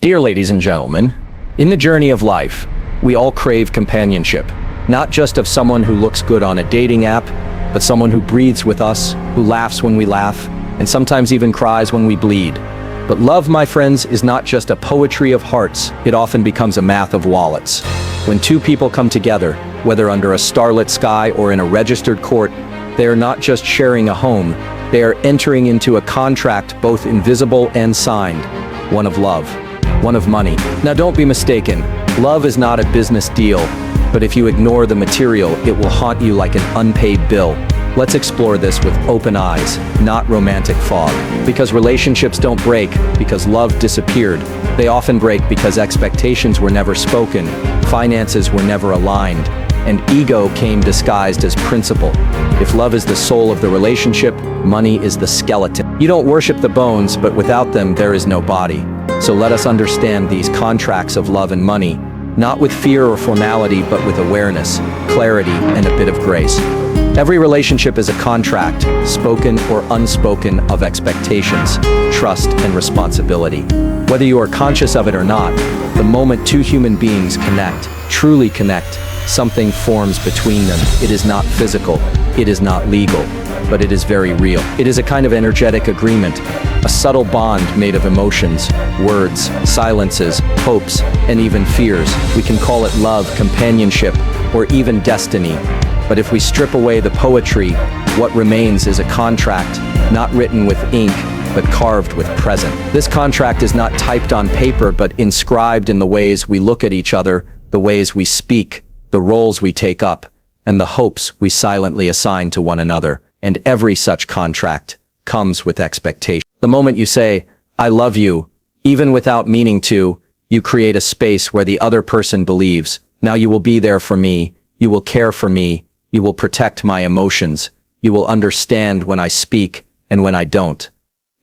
Dear ladies and gentlemen, in the journey of life, we all crave companionship, not just of someone who looks good on a dating app, but someone who breathes with us, who laughs when we laugh, and sometimes even cries when we bleed. But love, my friends, is not just a poetry of hearts, it often becomes a math of wallets. When two people come together, whether under a starlit sky or in a registered court, they are not just sharing a home, they are entering into a contract both invisible and signed, one of love, one of money. Now don't be mistaken, love is not a business deal, but if you ignore the material, it will haunt you like an unpaid bill. Let's explore this with open eyes, not romantic fog. Because relationships don't break because love disappeared. They often break because expectations were never spoken, finances were never aligned, and ego came disguised as principle. If love is the soul of the relationship, money is the skeleton. You don't worship the bones, but without them, there is no body. So let us understand these contracts of love and money, not with fear or formality, but with awareness, clarity, and a bit of grace. Every relationship is a contract, spoken or unspoken, of expectations, trust, and responsibility. Whether you are conscious of it or not, the moment two human beings connect, truly connect, something forms between them. It is not physical, it is not legal, but it is very real. It is a kind of energetic agreement, a subtle bond made of emotions, words, silences, hopes, and even fears. We can call it love, companionship, or even destiny. But if we strip away the poetry, what remains is a contract, not written with ink, but carved with present. This contract is not typed on paper, but inscribed in the ways we look at each other, the ways we speak, the roles we take up, and the hopes we silently assign to one another. And every such contract comes with expectation. The moment you say, "I love you," even without meaning to, you create a space where the other person believes, now you will be there for me, you will care for me, you will protect my emotions, you will understand when I speak and when I don't.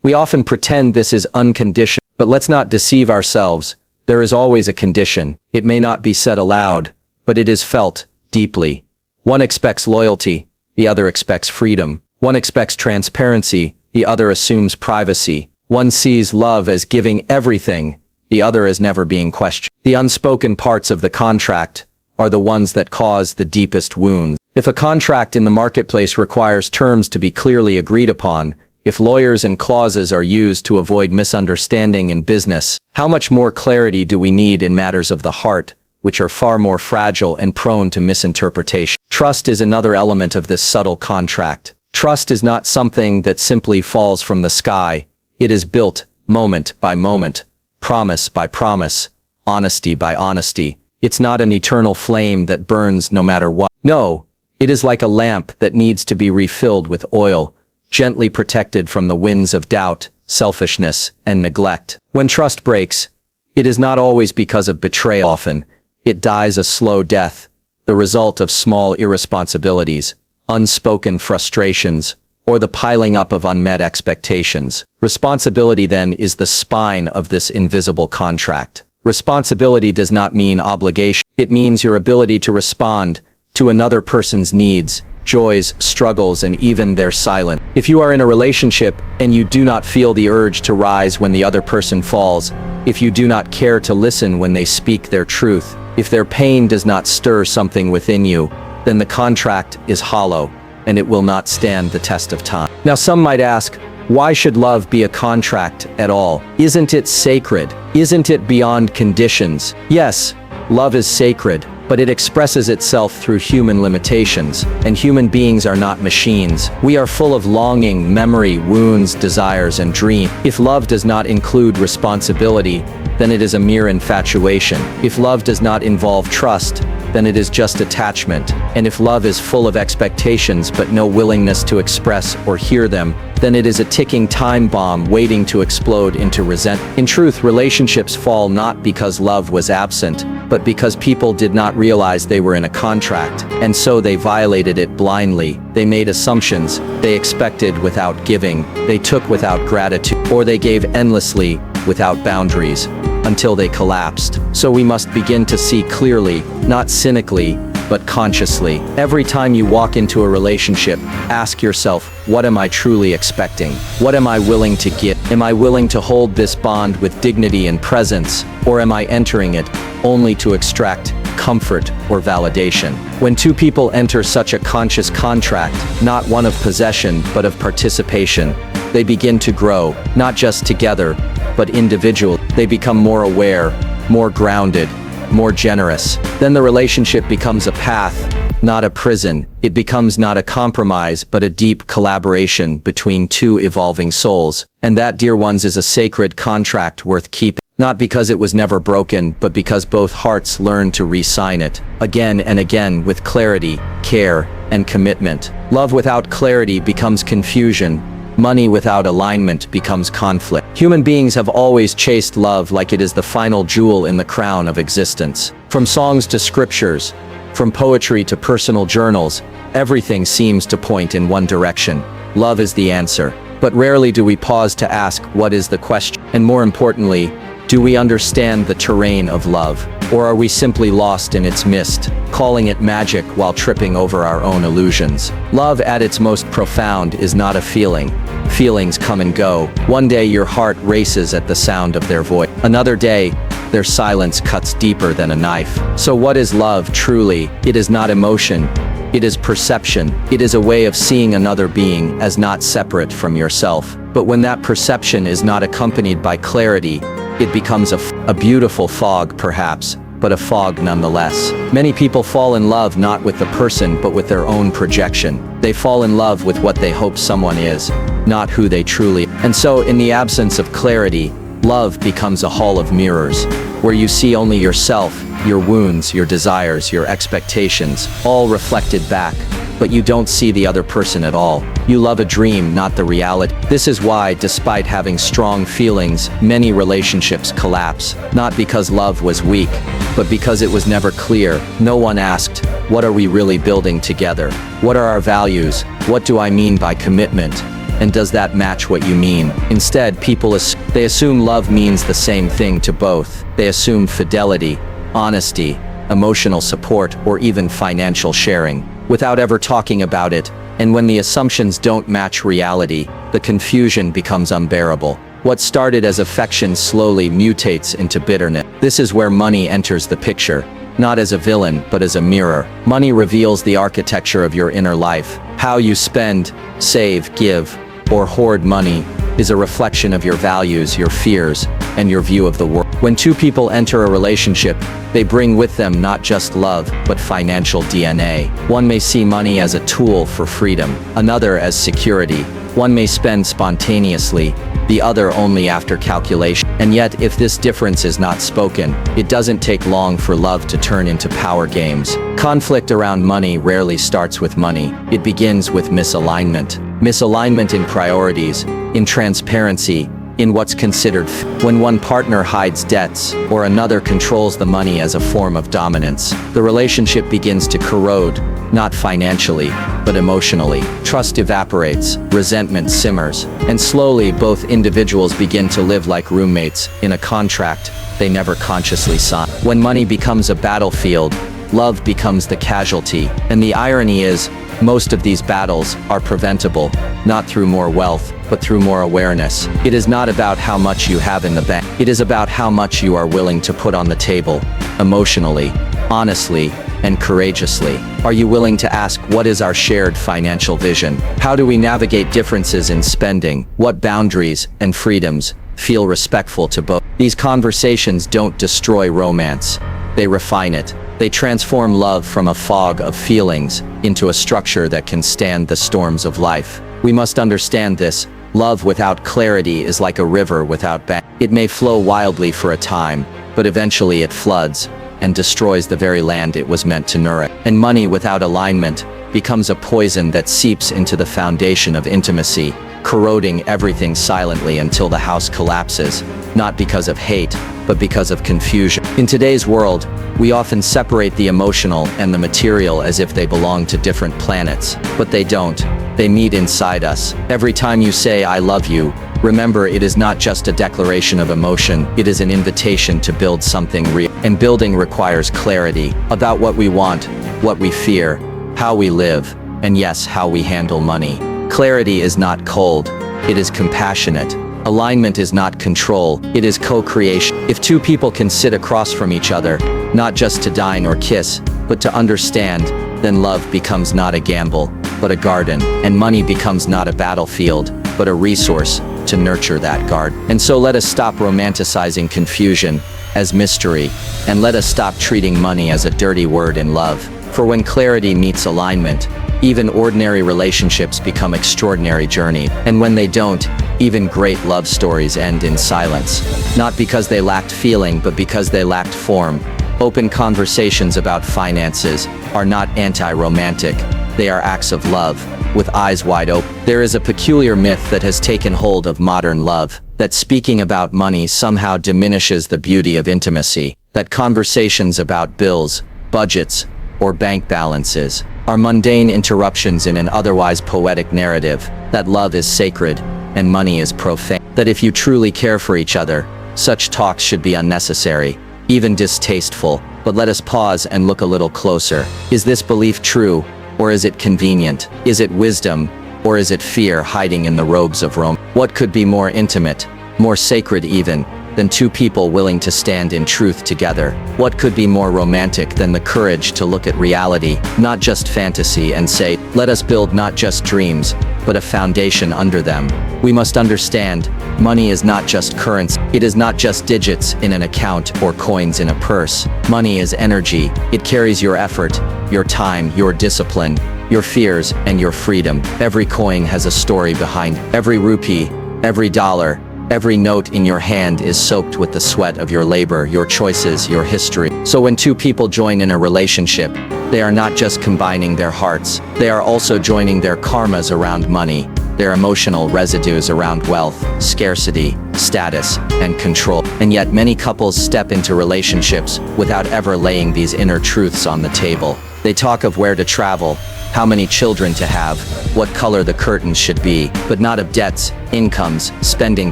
We often pretend this is unconditional, but let's not deceive ourselves. There is always a condition. It may not be said aloud, but it is felt deeply. One expects loyalty, the other expects freedom. One expects transparency, the other assumes privacy. One sees love as giving everything, the other as never being questioned. The unspoken parts of the contract are the ones that cause the deepest wounds. If a contract in the marketplace requires terms to be clearly agreed upon, if lawyers and clauses are used to avoid misunderstanding in business, how much more clarity do we need in matters of the heart, which are far more fragile and prone to misinterpretation? Trust is another element of this subtle contract. Trust is not something that simply falls from the sky. It is built moment by moment, promise by promise, honesty by honesty. It's not an eternal flame that burns no matter what. No, it is like a lamp that needs to be refilled with oil, gently protected from the winds of doubt, selfishness, and neglect. When trust breaks, it is not always because of betrayal. Often, it dies a slow death, the result of small irresponsibilities, unspoken frustrations, or the piling up of unmet expectations. Responsibility then is the spine of this invisible contract. Responsibility does not mean obligation. It means your ability to respond to another person's needs, joys, struggles, and even their silence. If you are in a relationship and you do not feel the urge to rise when the other person falls, if you do not care to listen when they speak their truth, if their pain does not stir something within you, then the contract is hollow, and it will not stand the test of time. Now some might ask, why should love be a contract at all? Isn't it sacred? Isn't it beyond conditions? Yes, love is sacred, but it expresses itself through human limitations, and human beings are not machines. We are full of longing, memory, wounds, desires, and dreams. If love does not include responsibility, then it is a mere infatuation. If love does not involve trust, then it is just attachment. And if love is full of expectations but no willingness to express or hear them, then it is a ticking time bomb waiting to explode into resentment. In truth, relationships fall not because love was absent, but because people did not realize they were in a contract, and so they violated it blindly. They made assumptions, they expected without giving, they took without gratitude, or they gave endlessly without boundaries, until they collapsed. So we must begin to see clearly, not cynically, but consciously. Every time you walk into a relationship, ask yourself, what am I truly expecting? What am I willing to give? Am I willing to hold this bond with dignity and presence, or am I entering it only to extract comfort or validation? When two people enter such a conscious contract, not one of possession but of participation, they begin to grow, not just together, but individually. They become more aware, more grounded, more generous. Then the relationship becomes a path, not a prison. It becomes not a compromise, but a deep collaboration between two evolving souls. And that, dear ones, is a sacred contract worth keeping. Not because it was never broken, but because both hearts learned to re-sign it, again and again, with clarity, care, and commitment. Love without clarity becomes confusion. Money without alignment becomes conflict. Human beings have always chased love like it is the final jewel in the crown of existence. From songs to scriptures, from poetry to personal journals, everything seems to point in one direction. Love is the answer. But rarely do we pause to ask, what is the question? And more importantly, do we understand the terrain of love? Or are we simply lost in its mist, calling it magic while tripping over our own illusions? Love at its most profound is not a feeling. Feelings come and go. One day your heart races at the sound of their voice. Another day, their silence cuts deeper than a knife. So what is love truly? It is not emotion. It is perception. It is a way of seeing another being as not separate from yourself. But when that perception is not accompanied by clarity, it becomes a beautiful fog, perhaps, but a fog nonetheless. Many people fall in love not with the person but with their own projection. They fall in love with what they hope someone is, not who they truly are. And so, in the absence of clarity, love becomes a hall of mirrors, where you see only yourself, your wounds, your desires, your expectations, all reflected back, but you don't see the other person at all. You love a dream, not the reality. This is why, despite having strong feelings, many relationships collapse, not because love was weak, but because it was never clear. No one asked, what are we really building together? What are our values? What do I mean by commitment? And does that match what you mean? Instead, people assume love means the same thing to both. They assume fidelity, honesty, emotional support, or even financial sharing, without ever talking about it. And when the assumptions don't match reality, the confusion becomes unbearable. What started as affection slowly mutates into bitterness. This is where money enters the picture, not as a villain, but as a mirror. Money reveals the architecture of your inner life. How you spend, save, give, or hoard money is a reflection of your values, your fears, and your view of the world. When two people enter a relationship, they bring with them not just love, but financial DNA. One may see money as a tool for freedom, another as security. One may spend spontaneously, the other only after calculation. And yet, if this difference is not spoken, it doesn't take long for love to turn into power games. Conflict around money rarely starts with money. It begins with misalignment. Misalignment in priorities, in transparency, in what's considered when one partner hides debts or another controls the money as a form of dominance, the relationship begins to corrode, not financially, but emotionally. Trust evaporates, resentment simmers, and slowly both individuals begin to live like roommates in a contract they never consciously signed. When money becomes a battlefield, love becomes the casualty. And the irony is, most of these battles are preventable, not through more wealth, but through more awareness. It is not about how much you have in the bank. It is about how much you are willing to put on the table, emotionally, honestly, and courageously. Are you willing to ask, what is our shared financial vision? How do we navigate differences in spending? What boundaries and freedoms feel respectful to both? These conversations don't destroy romance. They refine it. They transform love from a fog of feelings into a structure that can stand the storms of life. We must understand this. Love without clarity is like a river without bank. It may flow wildly for a time, but eventually it floods and destroys the very land it was meant to nourish. And money without alignment becomes a poison that seeps into the foundation of intimacy, corroding everything silently until the house collapses, not because of hate, but because of confusion. In today's world, we often separate the emotional and the material as if they belong to different planets, but they don't. They meet inside us. Every time you say, I love you, Remember, it is not just a declaration of emotion, it is an invitation to build something real. And building requires clarity about what we want, what we fear, how we live, and yes, how we handle money. Clarity is not cold, it is compassionate. Alignment is not control, it is co-creation. If two people can sit across from each other, not just to dine or kiss, but to understand, then love becomes not a gamble, but a garden, and money becomes not a battlefield, but a resource to nurture that garden. And so let us stop romanticizing confusion as mystery, and let us stop treating money as a dirty word in love. For when clarity meets alignment, even ordinary relationships become extraordinary journeys. And when they don't, even great love stories end in silence. Not because they lacked feeling, but because they lacked form. Open conversations about finances are not anti-romantic. They are acts of love, with eyes wide open. There is a peculiar myth that has taken hold of modern love, that speaking about money somehow diminishes the beauty of intimacy, that conversations about bills, budgets, or bank balances are mundane interruptions in an otherwise poetic narrative, that love is sacred and money is profane, that if you truly care for each other, such talks should be unnecessary, even distasteful. But let us pause and look a little closer. Is this belief true, or is it convenient? Is it wisdom, or is it fear hiding in the robes of Rome? What could be more intimate, more sacred even, than two people willing to stand in truth together? What could be more romantic than the courage to look at reality, not just fantasy, and say, let us build not just dreams, but a foundation under them? We must understand, money is not just currency. It is not just digits in an account or coins in a purse. Money is energy. It carries your effort, your time, your discipline, your fears, and your freedom. Every coin has a story behind. Every rupee, every dollar, every note in your hand is soaked with the sweat of your labor, your choices, your history. So when two people join in a relationship, they are not just combining their hearts, they are also joining their karmas around money, their emotional residues around wealth, scarcity, status, and control. And yet many couples step into relationships without ever laying these inner truths on the table. They talk of where to travel, how many children to have, what color the curtains should be, but not of debts, incomes, spending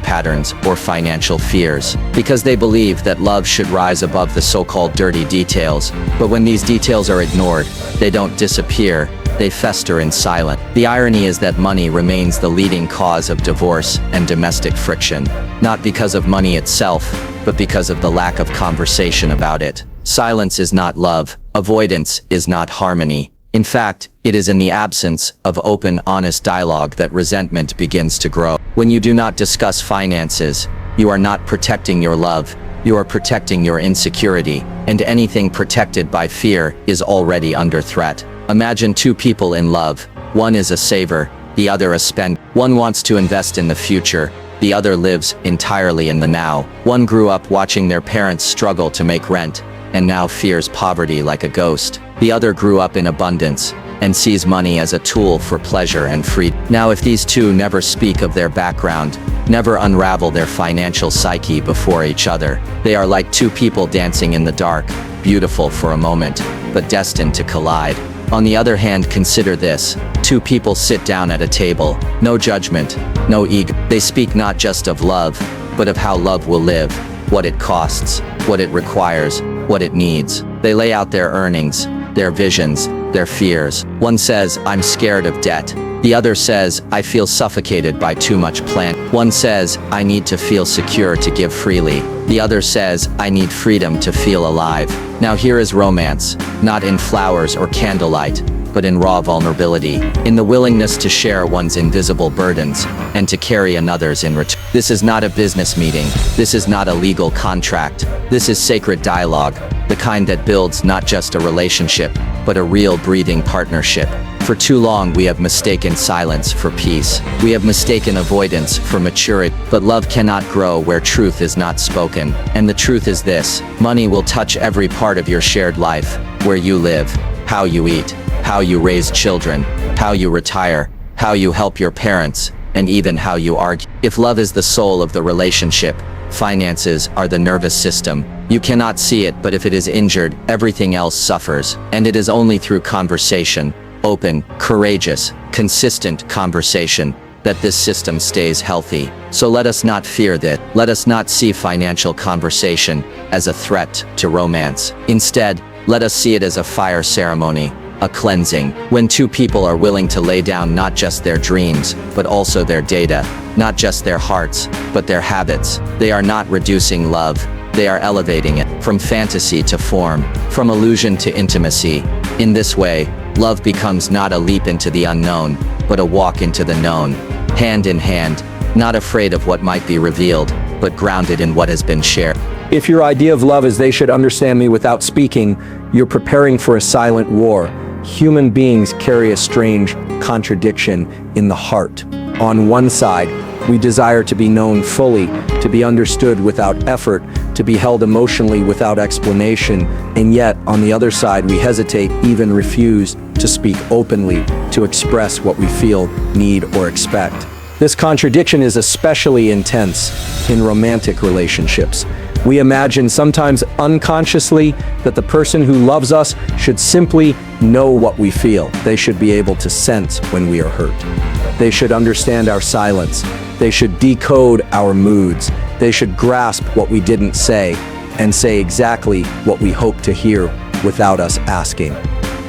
patterns, or financial fears. Because they believe that love should rise above the so-called dirty details. But when these details are ignored, they don't disappear, they fester in silence. The irony is that money remains the leading cause of divorce and domestic friction, not because of money itself, but because of the lack of conversation about it. Silence is not love, avoidance is not harmony. In fact, it is in the absence of open, honest dialogue that resentment begins to grow. When you do not discuss finances, you are not protecting your love, you are protecting your insecurity, and anything protected by fear is already under threat. Imagine two people in love. One is a saver, the other a spender. One wants to invest in the future, the other lives entirely in the now. One grew up watching their parents struggle to make rent, and now fears poverty like a ghost. The other grew up in abundance, and sees money as a tool for pleasure and freedom. Now if these two never speak of their background, never unravel their financial psyche before each other, they are like two people dancing in the dark, beautiful for a moment, but destined to collide. On the other hand, consider this. Two people sit down at a table, no judgment, no ego. They speak not just of love, but of how love will live, what it costs, what it requires, what it needs. They lay out their earnings, their visions, their fears. One says, I'm scared of debt. The other says, I feel suffocated by too much plan. One says, I need to feel secure to give freely. The other says, I need freedom to feel alive. Now here is romance, not in flowers or candlelight, but in raw vulnerability, in the willingness to share one's invisible burdens, and to carry another's in return. This is not a business meeting. This is not a legal contract. This is sacred dialogue, the kind that builds not just a relationship, but a real breathing partnership. For too long we have mistaken silence for peace. We have mistaken avoidance for maturity. But love cannot grow where truth is not spoken. And the truth is this: money will touch every part of your shared life, where you live, how you eat, how you raise children, how you retire, how you help your parents, and even how you argue. If love is the soul of the relationship, finances are the nervous system. You cannot see it, but if it is injured, everything else suffers. And it is only through conversation, open, courageous, consistent conversation, that this system stays healthy. So let us not fear that. Let us not see financial conversation as a threat to romance. Instead, let us see it as a fire ceremony, a cleansing. When two people are willing to lay down not just their dreams, but also their data, not just their hearts, but their habits, they are not reducing love. They are elevating it from fantasy to form, from illusion to intimacy. In this way, love becomes not a leap into the unknown, but a walk into the known, hand in hand, not afraid of what might be revealed, but grounded in what has been shared. If your idea of love is they should understand me without speaking, you're preparing for a silent war. Human beings carry a strange contradiction in the heart. On one side, we desire to be known fully, to be understood without effort, to be held emotionally without explanation, and yet, on the other side, we hesitate, even refuse, to speak openly, to express what we feel, need, or expect. This contradiction is especially intense in romantic relationships. We imagine, sometimes unconsciously, that the person who loves us should simply know what we feel. They should be able to sense when we are hurt. They should understand our silence. They should decode our moods. They should grasp what we didn't say and say exactly what we hope to hear without us asking.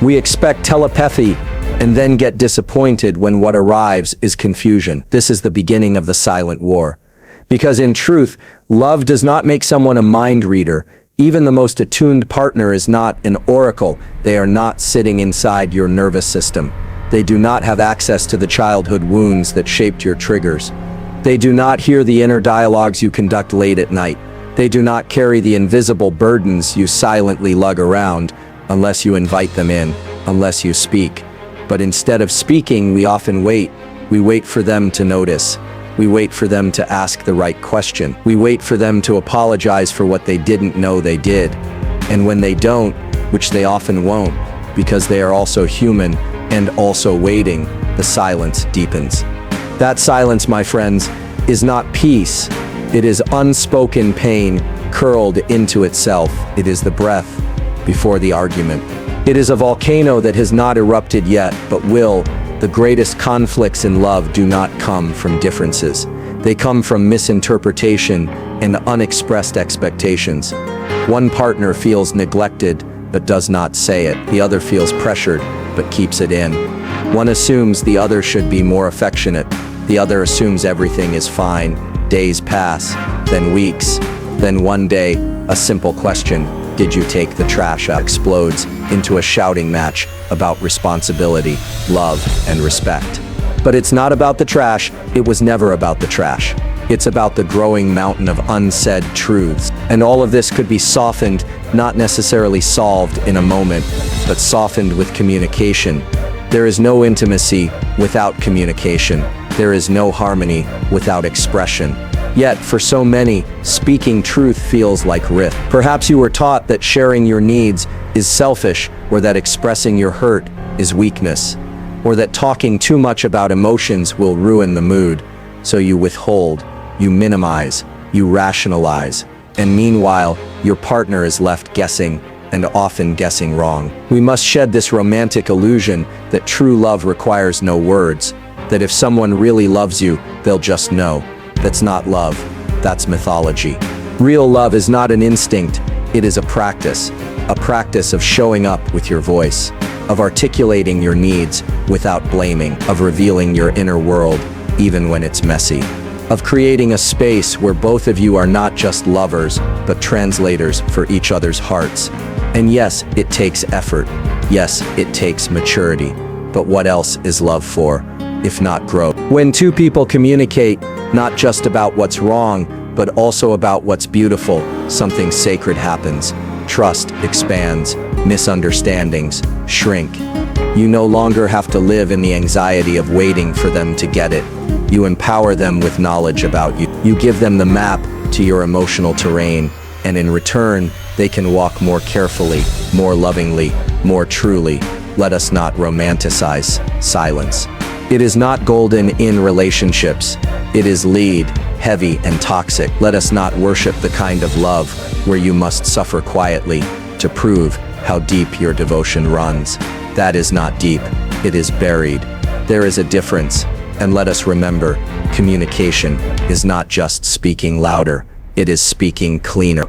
We expect telepathy and then get disappointed when what arrives is confusion. This is the beginning of the silent war. Because in truth, love does not make someone a mind reader. Even the most attuned partner is not an oracle. They are not sitting inside your nervous system. They do not have access to the childhood wounds that shaped your triggers. They do not hear the inner dialogues you conduct late at night. They do not carry the invisible burdens you silently lug around unless you invite them in, unless you speak. But instead of speaking, we often wait. We wait for them to notice. We wait for them to ask the right question. We wait for them to apologize for what they didn't know they did. And when they don't, which they often won't, because they are also human and also waiting, the silence deepens. That silence, my friends, is not peace. It is unspoken pain curled into itself. It is the breath before the argument. It is a volcano that has not erupted yet, but will. The greatest conflicts in love do not come from differences. They come from misinterpretation and unexpressed expectations. One partner feels neglected, but does not say it. The other feels pressured, but keeps it in. One assumes the other should be more affectionate. The other assumes everything is fine. Days pass, then weeks, then one day, a simple question, did you take the trash out, explodes into a shouting match about responsibility, love, and respect. But it's not about the trash. It was never about the trash. It's about the growing mountain of unsaid truths. And all of this could be softened, not necessarily solved in a moment, but softened with communication. There is no intimacy without communication. There is no harmony without expression. Yet, for so many, speaking truth feels like risk. Perhaps you were taught that sharing your needs is selfish, or that expressing your hurt is weakness, or that talking too much about emotions will ruin the mood. So you withhold, you minimize, you rationalize, and meanwhile, your partner is left guessing, and often guessing wrong. We must shed this romantic illusion that true love requires no words, that if someone really loves you, they'll just know. That's not love, that's mythology. Real love is not an instinct, it is a practice of showing up with your voice, of articulating your needs without blaming, of revealing your inner world even when it's messy, of creating a space where both of you are not just lovers, but translators for each other's hearts. And yes, it takes effort. Yes, it takes maturity. But what else is love for, if not growth? When two people communicate, not just about what's wrong, but also about what's beautiful, something sacred happens. Trust expands, misunderstandings shrink. You no longer have to live in the anxiety of waiting for them to get it. You empower them with knowledge about you. You give them the map to your emotional terrain, and in return, they can walk more carefully, more lovingly, more truly. Let us not romanticize silence. It is not golden in relationships. It is lead, heavy, and toxic. Let us not worship the kind of love where you must suffer quietly to prove how deep your devotion runs. That is not deep. It is buried. There is a difference, And let us remember, communication is not just speaking louder, it is speaking cleaner.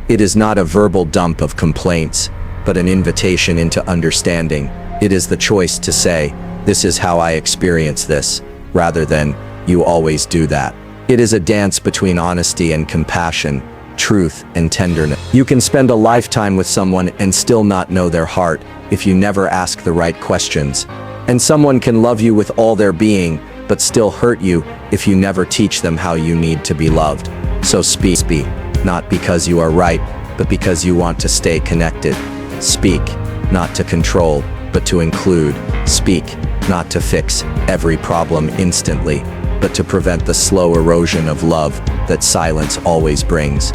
It is not a verbal dump of complaints, but an invitation into understanding. It is the choice to say, "This is how I experience this," rather than, "You always do that." It is a dance between honesty and compassion, truth and tenderness. You can spend a lifetime with someone and still not know their heart if you never ask the right questions. And someone can love you with all their being, but still hurt you if you never teach them how you need to be loved. So speak, not because you are right, but because you want to stay connected. Speak, not to control, but to include. Speak, not to fix every problem instantly, but to prevent the slow erosion of love that silence always brings.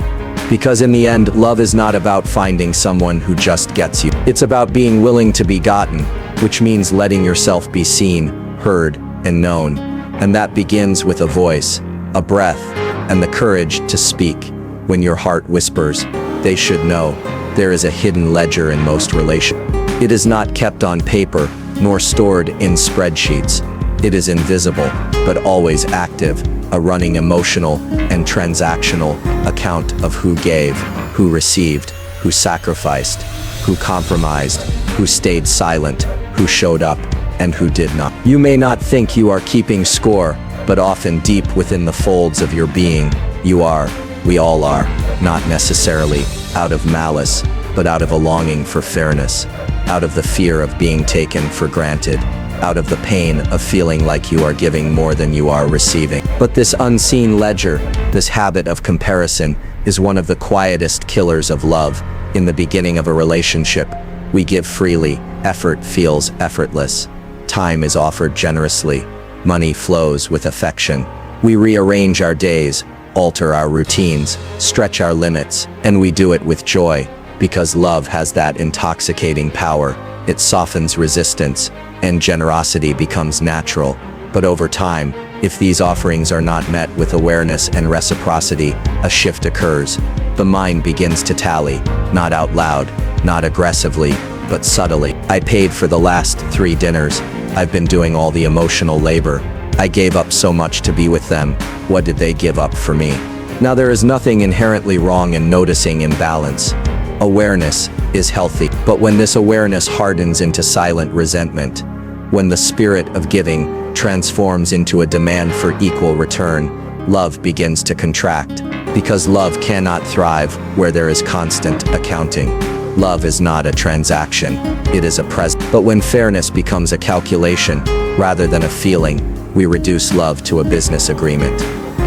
Because in the end, love is not about finding someone who just gets you. It's about being willing to be gotten, which means letting yourself be seen, heard, and known. And that begins with a voice, a breath, and the courage to speak. When your heart whispers, "They should know," there is a hidden ledger in most relations. It is not kept on paper, nor stored in spreadsheets. It is invisible, but always active, a running emotional and transactional account of who gave, who received, who sacrificed, who compromised, who stayed silent, who showed up, and who did not. You may not think you are keeping score, but often deep within the folds of your being, you are, we all are, not necessarily out of malice, but out of a longing for fairness, out of the fear of being taken for granted, out of the pain of feeling like you are giving more than you are receiving. But this unseen ledger, this habit of comparison, is one of the quietest killers of love. In the beginning of a relationship, we give freely, effort feels effortless, time is offered generously, money flows with affection. We rearrange our days, alter our routines, stretch our limits, and we do it with joy, because love has that intoxicating power. It softens resistance, and generosity becomes natural. But over time, if these offerings are not met with awareness and reciprocity, a shift occurs. The mind begins to tally, not out loud, not aggressively, but subtly. I paid for the last 3 dinners. I've been doing all the emotional labor. I gave up so much to be with them. What did they give up for me? Now there is nothing inherently wrong in noticing imbalance. Awareness is healthy, but when this awareness hardens into silent resentment, when the spirit of giving transforms into a demand for equal return, love begins to contract, because love cannot thrive where there is constant accounting. Love is not a transaction, it is a present. But when fairness becomes a calculation rather than a feeling, we reduce love to a business agreement.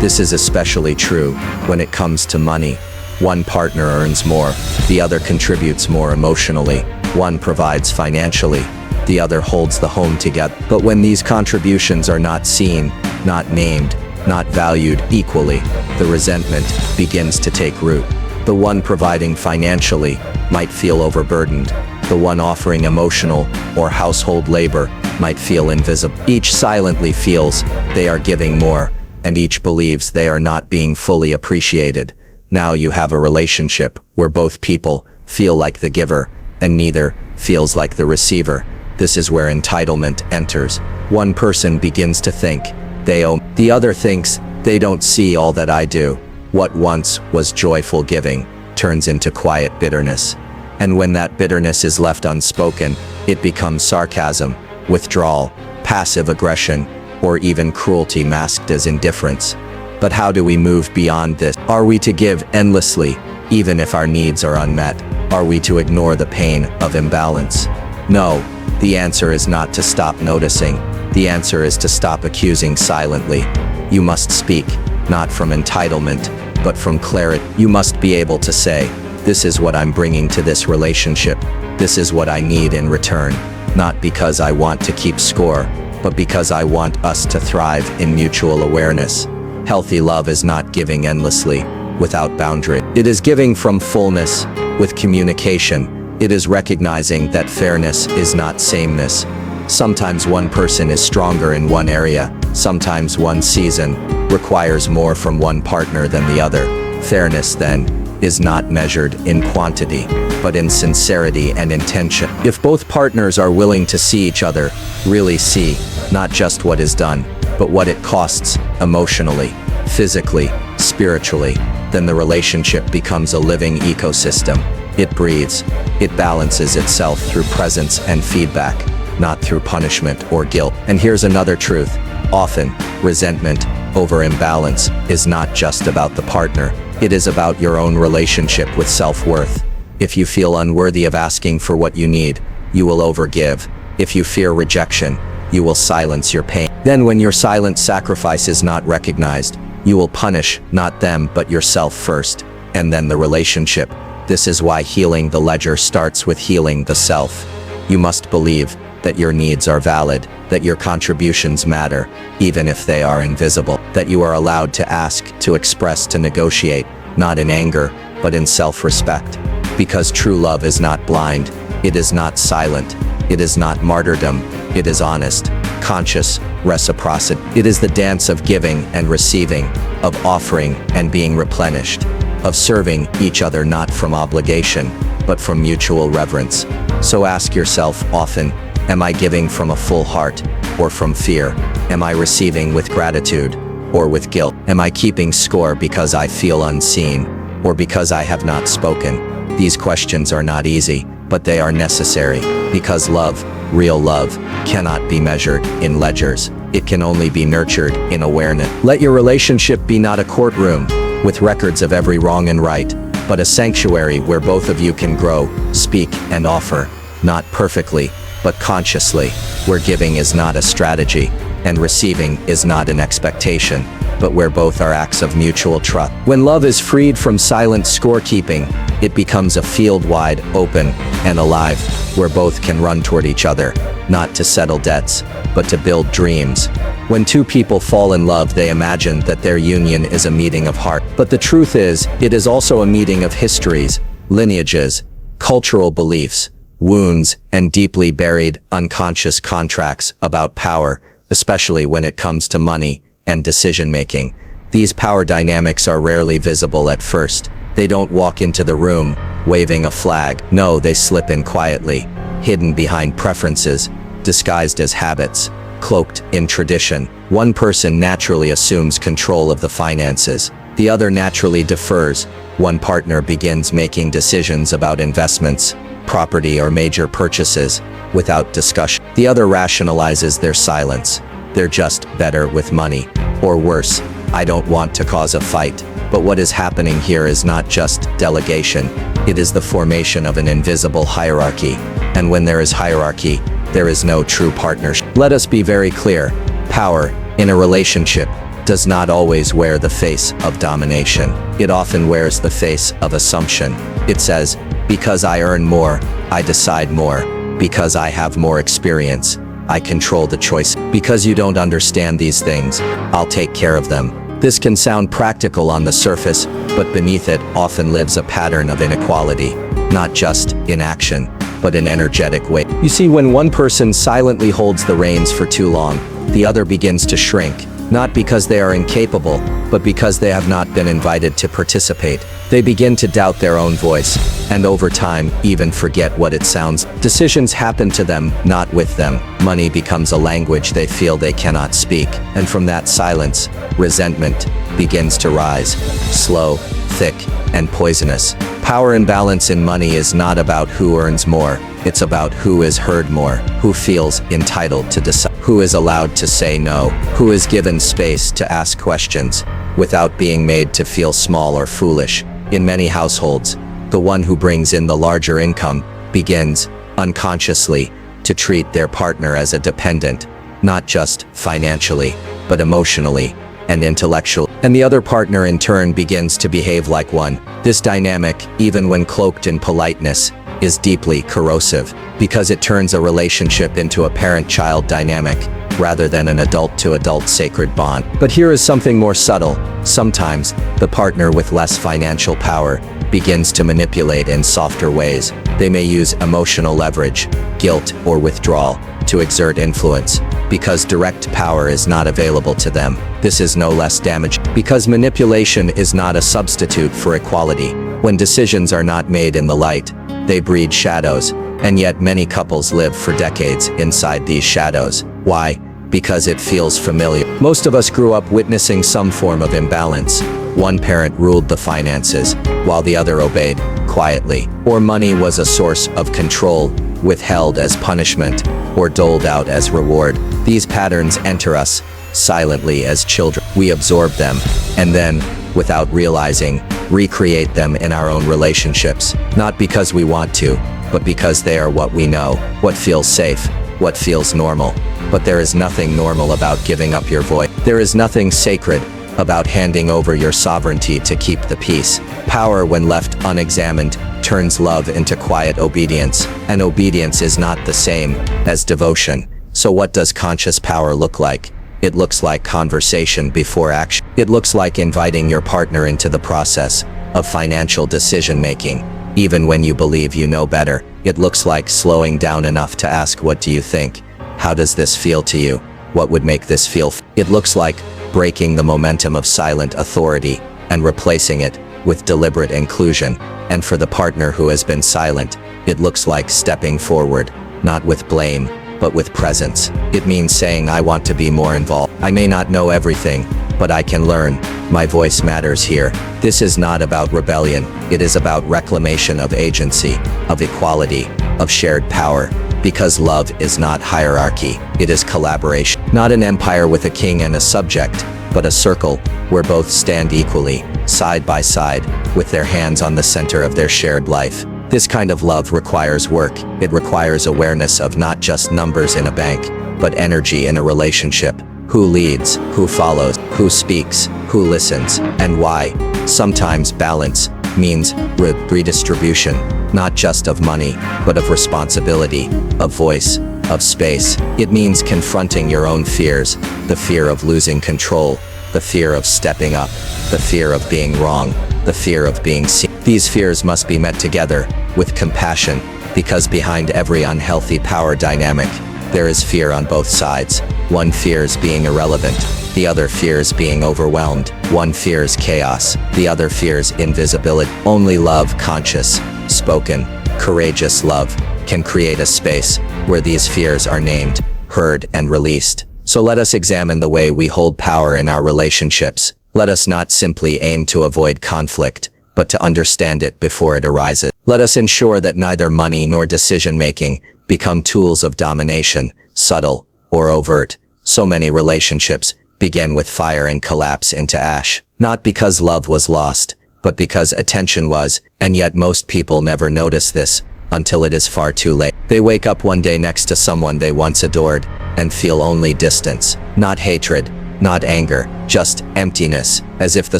This is especially true when it comes to money. One partner earns more, the other contributes more emotionally, one provides financially, the other holds the home together. But when these contributions are not seen, not named, not valued equally, the resentment begins to take root. The one providing financially might feel overburdened. The one offering emotional or household labor might feel invisible. Each silently feels they are giving more, and each believes they are not being fully appreciated. Now you have a relationship where both people feel like the giver, and neither feels like the receiver. This is where entitlement enters. One person begins to think they owe, the other thinks they don't see all that I do. What once was joyful giving turns into quiet bitterness. And when that bitterness is left unspoken, it becomes sarcasm, withdrawal, passive aggression, or even cruelty masked as indifference. But how do we move beyond this? Are we to give endlessly, even if our needs are unmet? Are we to ignore the pain of imbalance? No, the answer is not to stop noticing. The answer is to stop accusing silently. You must speak, not from entitlement, but from clarity. You must be able to say, this is what I'm bringing to this relationship. This is what I need in return. Not because I want to keep score, but because I want us to thrive in mutual awareness. Healthy love is not giving endlessly, without boundary. It is giving from fullness, with communication. It is recognizing that fairness is not sameness. Sometimes one person is stronger in one area. Sometimes one season requires more from one partner than the other. Fairness, then, is not measured in quantity, but in sincerity and intention. If both partners are willing to see each other, really see, not just what is done, but what it costs emotionally, physically, spiritually, then the relationship becomes a living ecosystem. It breathes, it balances itself through presence and feedback, not through punishment or guilt. And here's another truth. Often, resentment over imbalance is not just about the partner. It is about your own relationship with self-worth. If you feel unworthy of asking for what you need, you will overgive. If you fear rejection, you will silence your pain. Then when your silent sacrifice is not recognized, you will punish not them but yourself first, and then the relationship. This is why healing the ledger starts with healing the self. You must believe that your needs are valid, that your contributions matter, even if they are invisible, that you are allowed to ask, to express, to negotiate, not in anger, but in self-respect. Because true love is not blind, it is not silent, it is not martyrdom, it is honest, conscious, reciprocity. It is the dance of giving and receiving, of offering and being replenished, of serving each other not from obligation, but from mutual reverence. So ask yourself often, am I giving from a full heart, or from fear? Am I receiving with gratitude, or with guilt? Am I keeping score because I feel unseen, or because I have not spoken? These questions are not easy, but they are necessary, because love, real love, cannot be measured in ledgers. It can only be nurtured in awareness. Let your relationship be not a courtroom, with records of every wrong and right, but a sanctuary where both of you can grow, speak, and offer, not perfectly, but consciously, where giving is not a strategy, and receiving is not an expectation, but where both are acts of mutual trust. When love is freed from silent scorekeeping, it becomes a field wide open and alive, where both can run toward each other, not to settle debts, but to build dreams. When two people fall in love, they imagine that their union is a meeting of heart. But the truth is, it is also a meeting of histories, lineages, cultural beliefs, wounds, and deeply buried, unconscious contracts about power, especially when it comes to money and decision-making. These power dynamics are rarely visible at first. They don't walk into the room, waving a flag. No, they slip in quietly, hidden behind preferences, disguised as habits, cloaked in tradition. One person naturally assumes control of the finances. The other naturally defers. One partner begins making decisions about investments, property, or major purchases without discussion. The other rationalizes their silence. They're just better with money. Or worse, I don't want to cause a fight. But what is happening here is not just delegation. It is the formation of an invisible hierarchy. And when there is hierarchy, there is no true partnership. Let us be very clear. Power, in a relationship, does not always wear the face of domination. It often wears the face of assumption. It says, because I earn more, I decide more. Because I have more experience, I control the choice. Because you don't understand these things, I'll take care of them. This can sound practical on the surface, but beneath it often lives a pattern of inequality, not just in action, but in energetic way. You see, when one person silently holds the reins for too long, the other begins to shrink, not because they are incapable, but because they have not been invited to participate. They begin to doubt their own voice, and over time, even forget what it sounds. Decisions happen to them, not with them. Money becomes a language they feel they cannot speak, and from that silence, resentment begins to rise, slow, thick, and poisonous. Power imbalance in money is not about who earns more. It's about who is heard more, who feels entitled to decide, who is allowed to say no, who is given space to ask questions without being made to feel small or foolish. In many households, the one who brings in the larger income begins, unconsciously, to treat their partner as a dependent, not just financially, but emotionally and intellectually. And the other partner in turn begins to behave like one. This dynamic, even when cloaked in politeness, is deeply corrosive, because it turns a relationship into a parent-child dynamic, rather than an adult-to-adult sacred bond. But here is something more subtle. Sometimes, the partner with less financial power begins to manipulate in softer ways. They may use emotional leverage, guilt, or withdrawal to exert influence, because direct power is not available to them. This is no less damaging, because manipulation is not a substitute for equality. When decisions are not made in the light, they breed shadows, and yet many couples live for decades inside these shadows. Why? Because it feels familiar. Most of us grew up witnessing some form of imbalance. One parent ruled the finances, while the other obeyed, quietly. Or money was a source of control, withheld as punishment, or doled out as reward. These patterns enter us silently as children. We absorb them, and then, without realizing, recreate them in our own relationships. Not because we want to, but because they are what we know, what feels safe, what feels normal. But there is nothing normal about giving up your voice. There is nothing sacred about handing over your sovereignty to keep the peace. Power, when left unexamined, turns love into quiet obedience, and obedience is not the same as devotion. So what does conscious power look like? It looks like conversation before action. It looks like inviting your partner into the process of financial decision-making, even when you believe you know better. It looks like slowing down enough to ask, what do you think? How does this feel to you? What would make this feel? It looks like breaking the momentum of silent authority and replacing it with deliberate inclusion. And for the partner who has been silent, it looks like stepping forward, not with blame, but with presence. It means saying, I want to be more involved. I may not know everything, but I can learn. My voice matters here. This is not about rebellion. It is about reclamation of agency, of equality, of shared power. Because love is not hierarchy, it is collaboration. Not an empire with a king and a subject, but a circle where both stand equally, side by side, with their hands on the center of their shared life. This kind of love requires work. It requires awareness of not just numbers in a bank, but energy in a relationship. Who leads, who follows, who speaks, who listens, and why. Sometimes balance means redistribution, not just of money, but of responsibility, of voice, of space. It means confronting your own fears, the fear of losing control, the fear of stepping up, the fear of being wrong, the fear of being seen. These fears must be met together, with compassion, because behind every unhealthy power dynamic, there is fear on both sides. One fears being irrelevant, the other fears being overwhelmed. One fears chaos, the other fears invisibility. Only love, conscious, spoken, courageous love, can create a space where these fears are named, heard, and released. So let us examine the way we hold power in our relationships. Let us not simply aim to avoid conflict, but to understand it before it arises. Let us ensure that neither money nor decision-making become tools of domination, subtle or overt. So many relationships begin with fire and collapse into ash, not because love was lost, but because attention was, and yet most people never notice this until it is far too late. They wake up one day next to someone they once adored and feel only distance, not hatred, not anger, just emptiness, as if the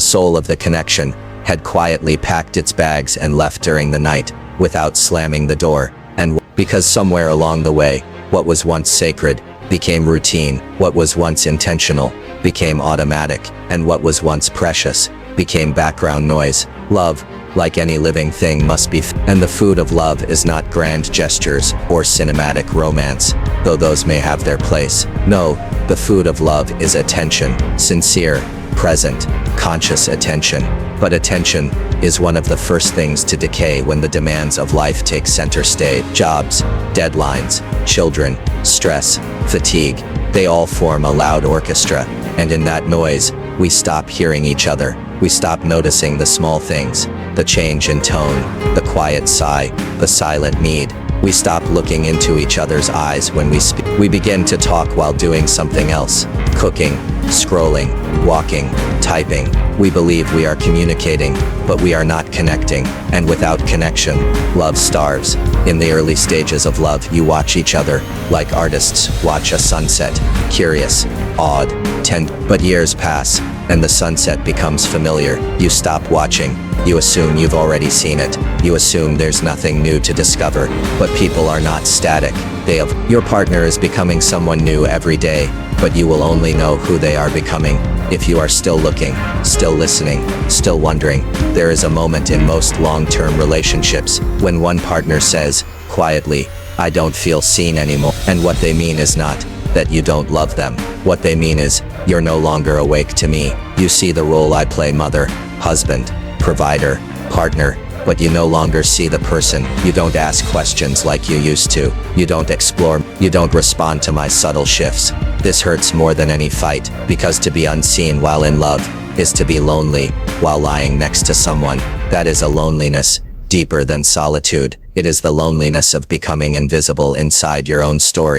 soul of the connection had quietly packed its bags and left during the night without slamming the door. And because somewhere along the way, what was once sacred became routine, what was once intentional became automatic, and what was once precious became background noise. Love, like any living thing, must be and the food of love is not grand gestures or cinematic romance, though those may have their place. No, the food of love is attention, sincere, present, conscious attention. But attention is one of the first things to decay when the demands of life take center stage. Jobs, deadlines, children, stress, fatigue, they all form a loud orchestra, and in that noise, we stop hearing each other. We stop noticing the small things, the change in tone, the quiet sigh, the silent need. We stop looking into each other's eyes when we speak. We begin to talk while doing something else, cooking, scrolling, walking, typing. We believe we are communicating, but we are not connecting. And without connection, love starves. In the early stages of love, you watch each other like artists watch a sunset, curious, awed, tender. But years pass, and the sunset becomes familiar. You stop watching. You assume you've already seen it. You assume there's nothing new to discover. But people are not static. Your partner is becoming someone new every day, but you will only know who they are becoming if you are still looking, still listening, still wondering. There is a moment in most long-term relationships when one partner says, quietly, I don't feel seen anymore. And what they mean is not that you don't love them. What they mean is, you're no longer awake to me. You see the role I play: mother, husband, provider, partner, but you no longer see the person. You don't ask questions like you used to. You don't explore. You don't respond to my subtle shifts. This hurts more than any fight, because to be unseen while in love is to be lonely while lying next to someone. That is a loneliness deeper than solitude. It is the loneliness of becoming invisible inside your own story.